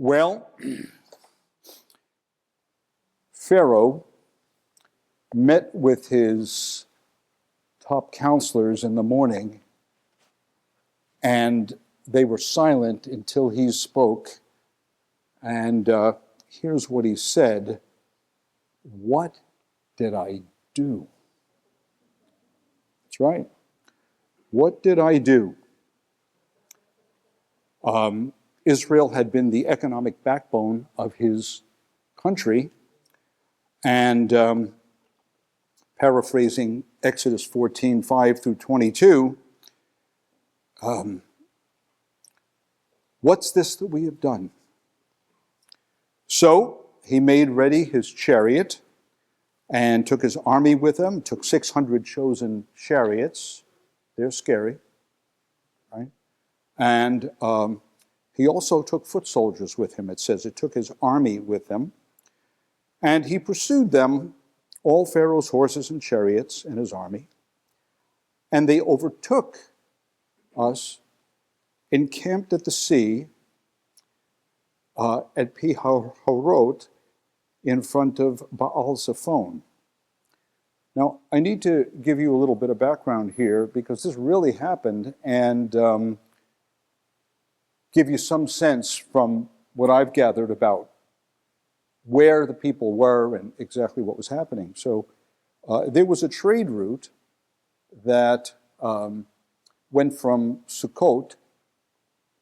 Well, Pharaoh met with his top counselors in the morning, and they were silent until he spoke. And here's what he said: "What did I do?" That's right. What did I do? Israel had been the economic backbone of his country, and paraphrasing Exodus 14:5 through 22, what's this that we have done? So he made ready his chariot and took his army with him, took 600 chosen chariots. They're scary, right? And he also took foot soldiers with him, it says. It took his army with him. And he pursued them, all Pharaoh's horses and chariots and his army. And they overtook us, encamped at the sea, at Pi-Hahiroth, in front of Baal-Zephon. Now, I need to give you a little bit of background here, because this really happened, and give you some sense from what I've gathered about where the people were and exactly what was happening. So there was a trade route that went from Sukkot,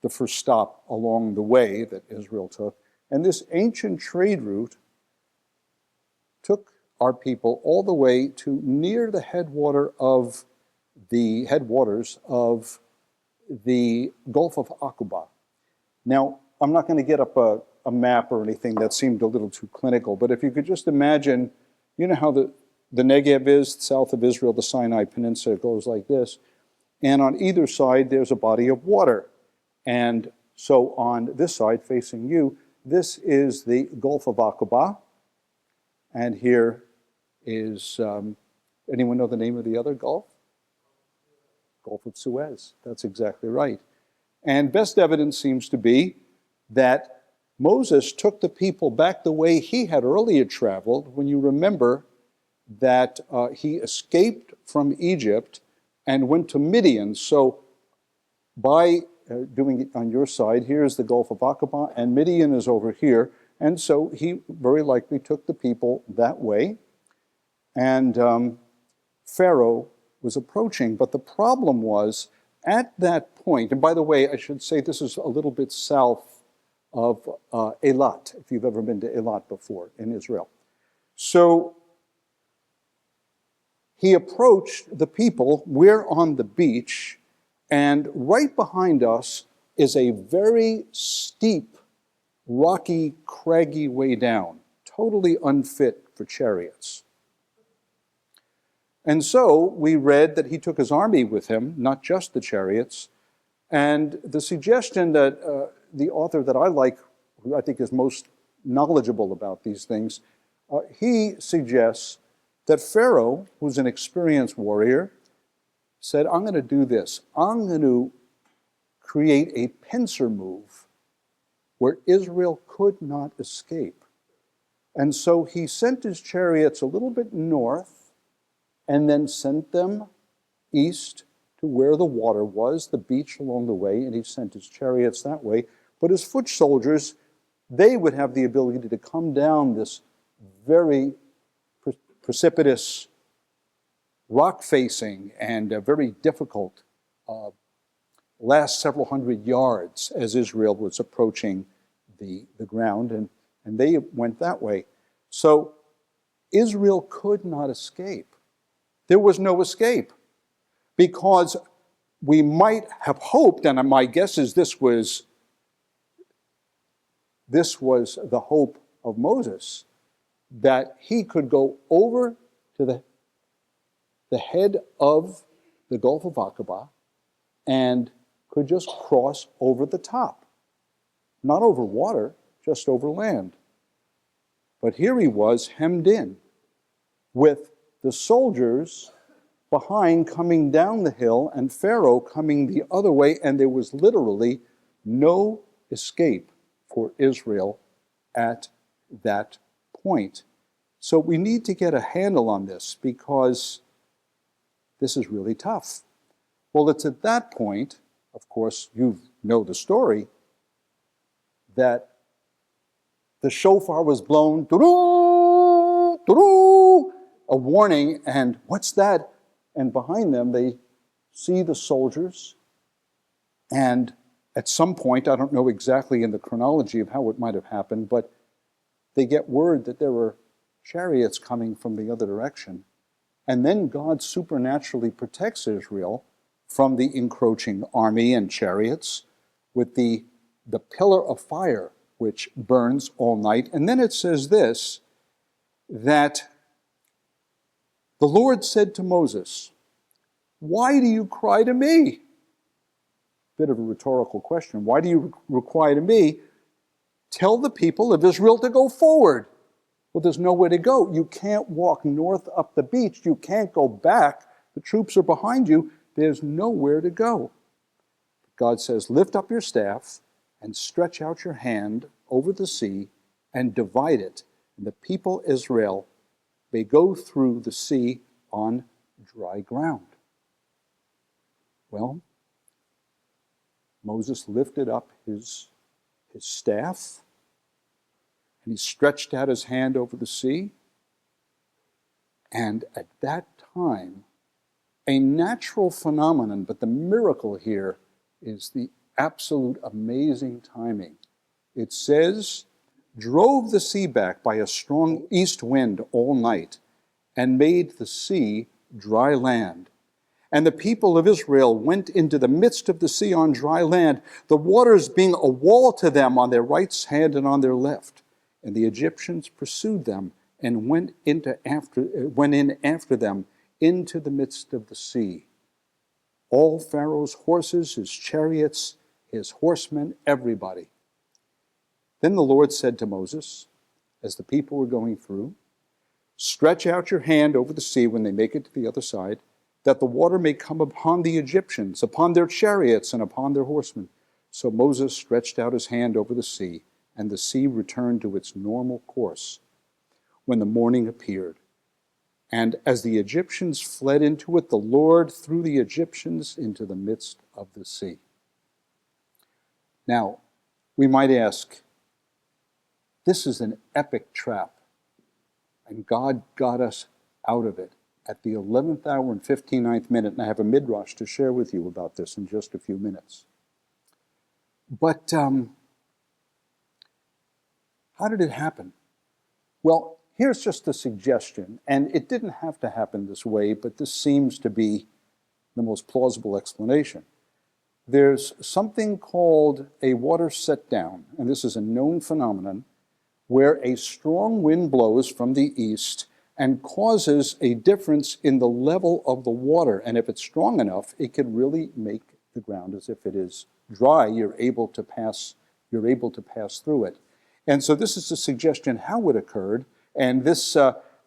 the first stop along the way that Israel took, and this ancient trade route took our people all the way to near the headwaters of the Gulf of Aqaba. Now, I'm not going to get up a map or anything. That seemed a little too clinical, but if you could just imagine, you know how the Negev is, south of Israel, the Sinai Peninsula goes like this, and on either side there's a body of water. And so on this side, facing you, this is the Gulf of Aqaba, and here is, anyone know the name of the other Gulf? Gulf of Suez. That's exactly right. And best evidence seems to be that Moses took the people back the way he had earlier traveled, when you remember that he escaped from Egypt and went to Midian. So by doing it on your side, here's the Gulf of Aqaba, and Midian is over here. And so he very likely took the people that way. And Pharaoh was approaching. But the problem was, at that point, and by the way, I should say this is a little bit south of Eilat, if you've ever been to Eilat before in Israel. So he approached the people. We're on the beach, and right behind us is a very steep, rocky, craggy way down, totally unfit for chariots. And so we read that he took his army with him, not just the chariots. And the suggestion that the author that I like, who I think is most knowledgeable about these things, he suggests that Pharaoh, who's an experienced warrior, said, I'm going to do this. I'm going to create a pincer move where Israel could not escape. And so he sent his chariots a little bit north, and then sent them east to where the water was, the beach along the way, and he sent his chariots that way. But his foot soldiers, they would have the ability to come down this very precipitous, rock-facing, and very difficult last several hundred yards as Israel was approaching the ground, and they went that way. So Israel could not escape. There was no escape, because we might have hoped, and my guess is this was the hope of Moses, that he could go over to the head of the Gulf of Aqaba and could just cross over the top. Not over water, just over land. But here he was, hemmed in, with the soldiers behind coming down the hill and Pharaoh coming the other way, and there was literally no escape for Israel at that point. So we need to get a handle on this because this is really tough. Well, it's at that point, of course, you know the story, that the shofar was blown, doo-doo, doo-doo, a warning, and what's that? And behind them, they see the soldiers, and at some point, I don't know exactly in the chronology of how it might have happened, but they get word that there were chariots coming from the other direction. And then God supernaturally protects Israel from the encroaching army and chariots with the pillar of fire, which burns all night. And then it says this, that the Lord said to Moses, "Why do you cry to me?" Bit of a rhetorical question. Why do you cry to me? Tell the people of Israel to go forward. Well, there's nowhere to go. You can't walk north up the beach. You can't go back. The troops are behind you. There's nowhere to go. God says, lift up your staff and stretch out your hand over the sea and divide it. And the people Israel may go through the sea on dry ground. Well, Moses lifted up his staff, and he stretched out his hand over the sea. And at that time, a natural phenomenon, but the miracle here is the absolute amazing timing. It says, drove the sea back by a strong east wind all night, and made the sea dry land. And the people of Israel went into the midst of the sea on dry land, the waters being a wall to them on their right hand and on their left. And the Egyptians pursued them and went in after them into the midst of the sea. All Pharaoh's horses, his chariots, his horsemen, everybody. Then the Lord said to Moses, as the people were going through, stretch out your hand over the sea when they make it to the other side, that the water may come upon the Egyptians, upon their chariots, and upon their horsemen. So Moses stretched out his hand over the sea, and the sea returned to its normal course when the morning appeared. And as the Egyptians fled into it, the Lord threw the Egyptians into the midst of the sea. Now, we might ask, this is an epic trap, and God got us out of it at the 11th hour and 59th minute, and I have a midrash to share with you about this in just a few minutes. But how did it happen? Well, here's just a suggestion, and it didn't have to happen this way, but this seems to be the most plausible explanation. There's something called a water set down, and this is a known phenomenon, where a strong wind blows from the east and causes a difference in the level of the water. And if it's strong enough, it can really make the ground as if it is dry. You're able to pass through it. And so this is a suggestion how it occurred. And this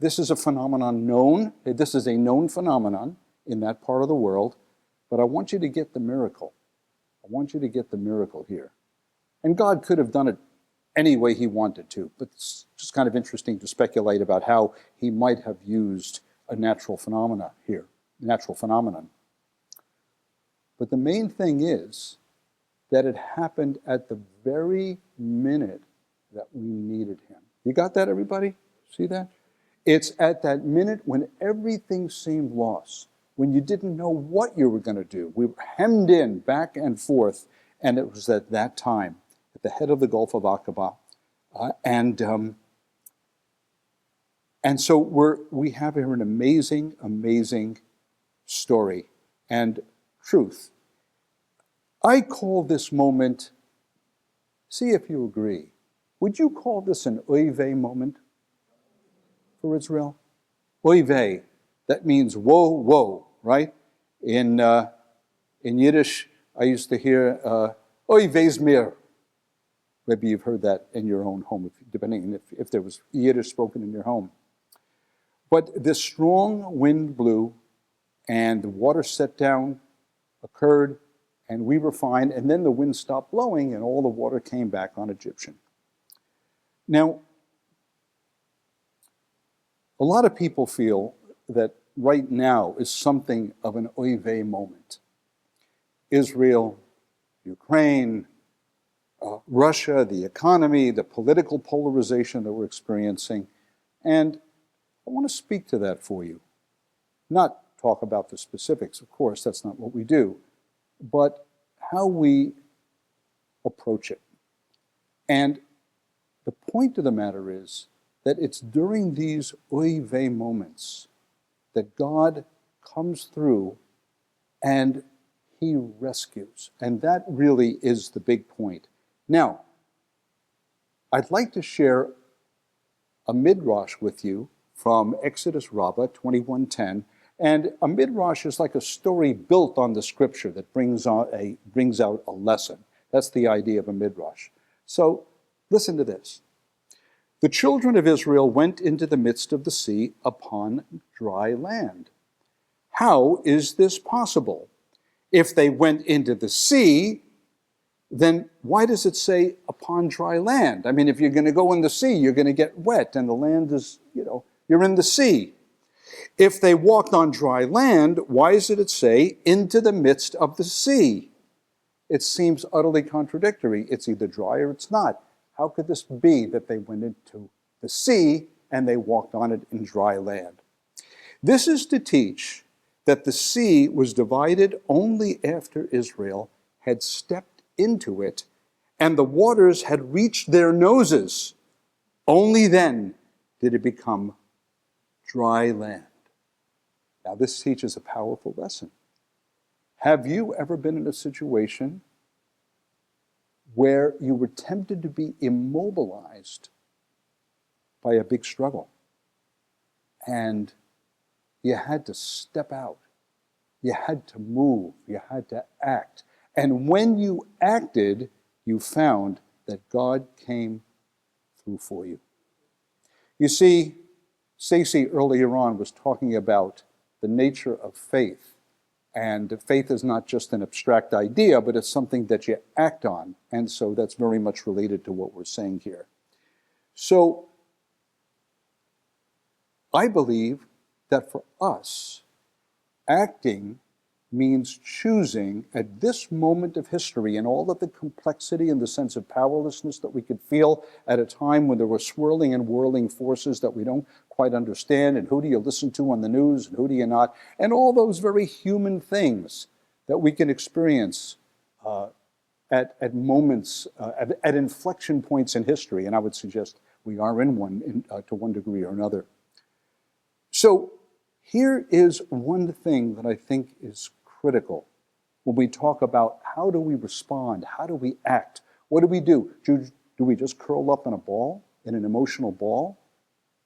is a phenomenon known. This is a known phenomenon in that part of the world. But I want you to get the miracle. I want you to get the miracle here. And God could have done it any way he wanted to, but it's just kind of interesting to speculate about how he might have used a natural phenomenon here. But the main thing is that it happened at the very minute that we needed him. You got that, everybody? See that? It's at that minute when everything seemed lost, when you didn't know what you were going to do. We were hemmed in back and forth, and it was at that time, at the head of the Gulf of Aqaba. And so we have here an amazing, amazing story and truth. I call this moment, see if you agree, would you call this an oy vey moment for Israel? Oy vey, that means woe, woe, right? In Yiddish, I used to hear oy vey's mir. Maybe you've heard that in your own home, depending if there was Yiddish spoken in your home. But this strong wind blew, and the water set down occurred, And we were fine, and then the wind stopped blowing, and all the water came back on Egyptian. Now, a lot of people feel that right now is something of an oy vey moment. Israel, Ukraine, Russia, the economy, the political polarization that we're experiencing. And I want to speak to that for you. Not talk about the specifics, of course, that's not what we do, but how we approach it. And the point of the matter is that it's during these oy vey moments that God comes through and he rescues. And that really is the big point. Now, I'd like to share a midrash with you from Exodus Rabbah 21:10. And a midrash is like a story built on the scripture that brings out a lesson. That's the idea of a midrash. So listen to this. The children of Israel went into the midst of the sea upon dry land. How is this possible? If they went into the sea, then why does it say upon dry land? I mean, if you're going to go in the sea, you're going to get wet, and the land is, you're in the sea. If they walked on dry land, why does it say into the midst of the sea? It seems utterly contradictory. It's either dry or it's not. How could this be that they went into the sea and they walked on it in dry land? This is to teach that the sea was divided only after Israel had stepped into it and the waters had reached their noses. Only then did it become dry land. Now, this teaches a powerful lesson. Have you ever been in a situation where you were tempted to be immobilized by a big struggle and you had to step out, you had to move, you had to act, and when you acted, you found that God came through for you? You see, Stacy earlier on was talking about the nature of faith. And faith is not just an abstract idea, but it's something that you act on. And so that's very much related to what we're saying here. So I believe that for us, acting means choosing at this moment of history and all of the complexity and the sense of powerlessness that we could feel at a time when there were swirling and whirling forces that we don't quite understand, and who do you listen to on the news and who do you not, and all those very human things that we can experience at moments, at inflection points in history, and I would suggest we are in one to one degree or another. So here is one thing that I think is critical when we talk about how do we respond, how do we act, what do we do? Do we just curl up in a ball, in an emotional ball?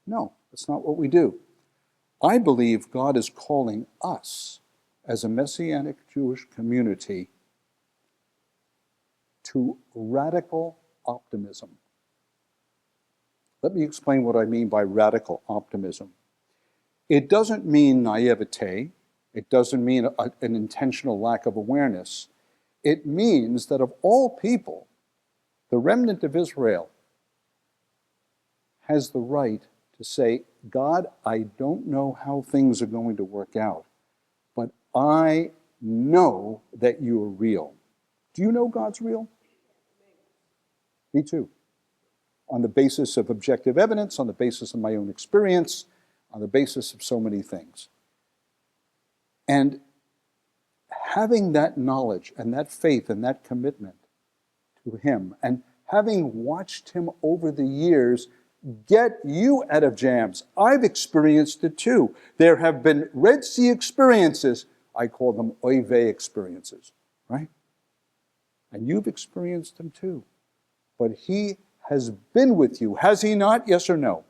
No, that's not what we do. I believe God is calling us as a Messianic Jewish community to radical optimism. Let me explain what I mean by radical optimism. It doesn't mean naivete. It doesn't mean an intentional lack of awareness. It means that of all people, the remnant of Israel has the right to say, God, I don't know how things are going to work out, but I know that you are real. Do you know God's real? Me too. On the basis of objective evidence, on the basis of my own experience, on the basis of so many things. And having that knowledge and that faith and that commitment to him, and having watched him over the years get you out of jams, I've experienced it too. There have been Red Sea experiences, I call them oy vey experiences, right? And you've experienced them too. But he has been with you, has he not? Yes or no?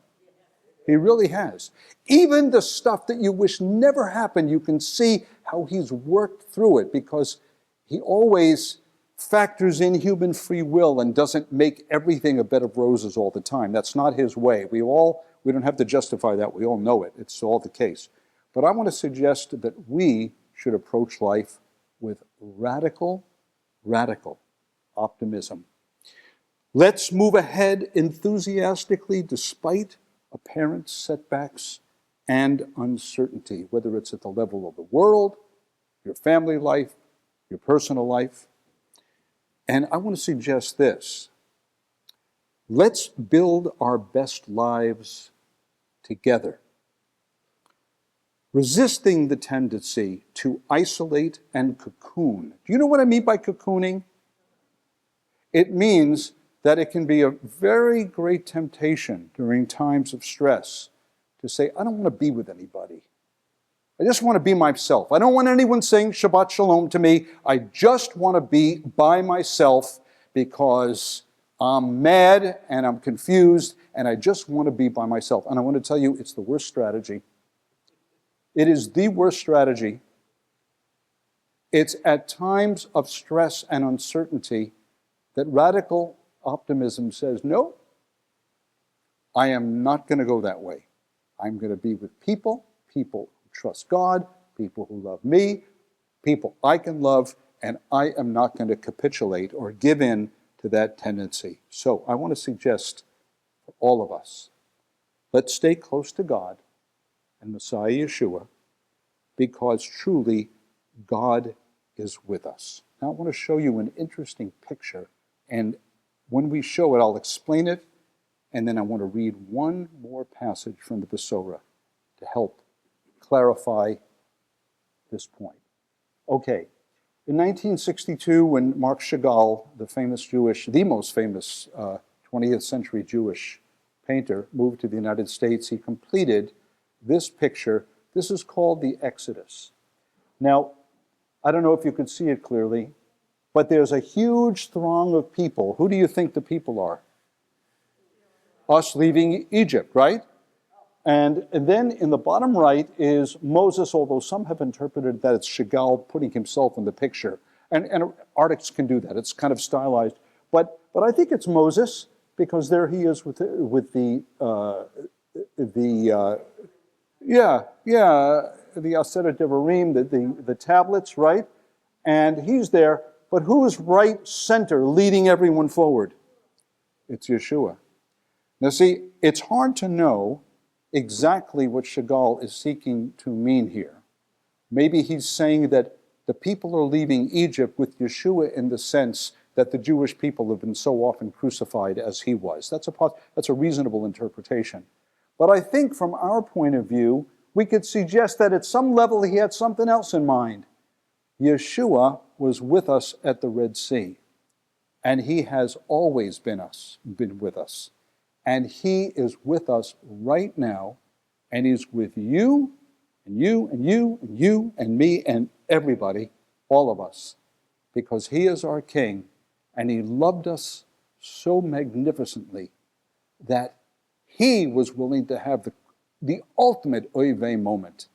He really has. Even the stuff that you wish never happened, you can see how he's worked through it because he always factors in human free will and doesn't make everything a bed of roses all the time. That's not his way. We don't have to justify that. We all know it. It's all the case. But I want to suggest that we should approach life with radical radical optimism. Let's move ahead enthusiastically despite apparent setbacks and uncertainty, whether it's at the level of the world, your family life, your personal life. And I want to suggest this. Let's build our best lives together, resisting the tendency to isolate and cocoon. Do you know what I mean by cocooning? It means that it can be a very great temptation during times of stress to say, I don't want to be with anybody. I just want to be myself. I don't want anyone saying Shabbat Shalom to me. I just want to be by myself because I'm mad and I'm confused and I just want to be by myself. And I want to tell you, it's the worst strategy. It is the worst strategy. It's at times of stress and uncertainty that radical optimism says, no, I am not going to go that way. I'm going to be with people who trust God, people who love me, people I can love, and I am not going to capitulate or give in to that tendency. So I want to suggest for all of us, let's stay close to God and Messiah Yeshua, because truly God is with us. Now I want to show you an interesting picture, and when we show it, I'll explain it, and then I want to read one more passage from the Besorah to help clarify this point. Okay, in 1962, when Marc Chagall, the most famous 20th century Jewish painter, moved to the United States, he completed this picture. This is called the Exodus. Now, I don't know if you can see it clearly, but there's a huge throng of people. Who do you think the people are? Us leaving Egypt, right? And then in the bottom right is Moses, although some have interpreted that it's Chagall putting himself in the picture. And artists can do that. It's kind of stylized. But I think it's Moses, because there he is with the Aseret Devarim, the tablets, right? And he's there. But who is right center leading everyone forward? It's Yeshua. Now see, it's hard to know exactly what Chagall is seeking to mean here. Maybe he's saying that the people are leaving Egypt with Yeshua in the sense that the Jewish people have been so often crucified as he was. That's a reasonable interpretation. But I think from our point of view, we could suggest that at some level he had something else in mind. Yeshua was with us at the Red Sea, and he has always been with us. And he is with us right now, and he's with you, and you, and you, and you, and me, and everybody, all of us, because he is our King, and he loved us so magnificently that he was willing to have the ultimate oivei moment,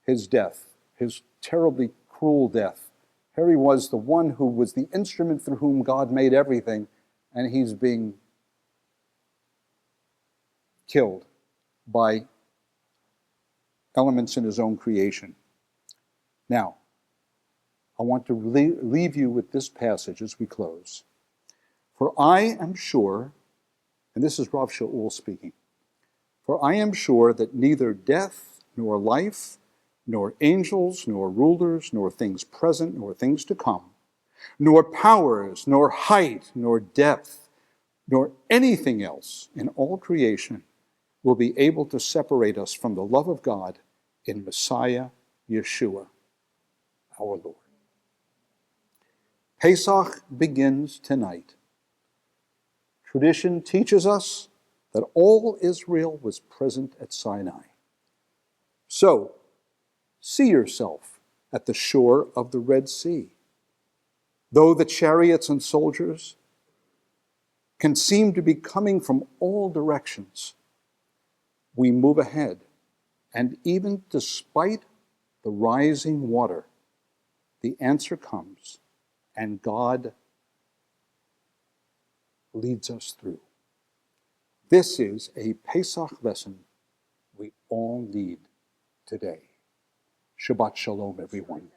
his death, his terribly cruel death. Here he was, the one who was the instrument through whom God made everything, and he's being killed by elements in his own creation. Now, I want to leave you with this passage as we close. For I am sure, and this is Rav Shaul speaking, for I am sure that neither death, nor life, nor angels, nor rulers, nor things present, nor things to come, nor powers, nor height, nor depth, nor anything else in all creation will be able to separate us from the love of God in Messiah Yeshua, our Lord. Pesach begins tonight. Tradition teaches us that all Israel was present at Sinai. So, see yourself at the shore of the Red Sea. Though the chariots and soldiers can seem to be coming from all directions, we move ahead, and even despite the rising water, the answer comes, and God leads us through. This is a Pesach lesson we all need today. Shabbat Shalom, everyone.